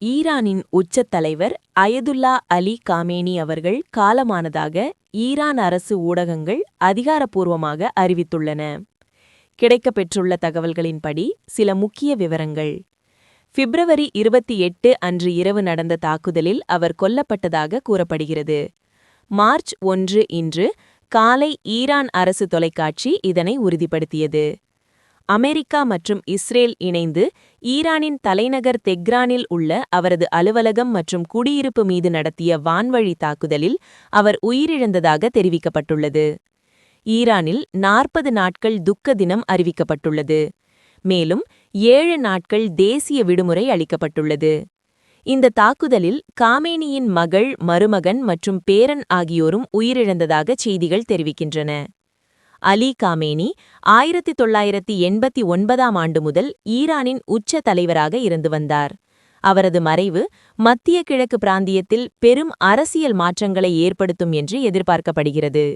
ஈரானின் உச்சத் தலைவர் Ayatollah Ali Khamenei அவர்கள் காலமானதாக ஈரான் அரசு ஊடகங்கள் அதிகாரப்பூர்வமாக அறிவித்துள்ளன. கிடைக்கப்பெற்றுள்ள தகவல்களின்படி சில முக்கிய விவரங்கள். பிப்ரவரி 28 அன்று இரவு நடந்த தாக்குதலில் அவர் கொல்லப்பட்டதாக கூறப்படுகிறது. மார்ச் 1 இன்று காலை ஈரான் அரசு தொலைக்காட்சி இதனை உறுதிப்படுத்தியது. அமெரிக்கா மற்றும் இஸ்ரேல் இணைந்து ஈரானின் தலைநகர் தெஹ்ரானில் உள்ள அவரது அலுவலகம் மற்றும் குடியிருப்பு மீது நடத்திய வான்வழி தாக்குதலில் அவர் உயிரிழந்ததாக தெரிவிக்கப்பட்டுள்ளது. ஈரானில் 40 நாட்கள் துக்க தினம் அறிவிக்கப்பட்டுள்ளது. மேலும் 7 நாட்கள் தேசிய விடுமுறை அளிக்கப்பட்டுள்ளது. இந்த தாக்குதலில் காமேனியின் மகள், மருமகன் மற்றும் பேரன் ஆகியோரும் உயிரிழந்ததாக செய்திகள் தெரிவிக்கின்றன. அலி காமேனி 1989ஆம் ஆண்டு முதல் ஈரானின் உச்ச தலைவராக இருந்து வந்தார். அவரது மறைவு மத்திய கிழக்கு பிராந்தியத்தில் பெரும் அரசியல் மாற்றங்களை ஏற்படுத்தும் என்று எதிர்பார்க்கப்படுகிறது.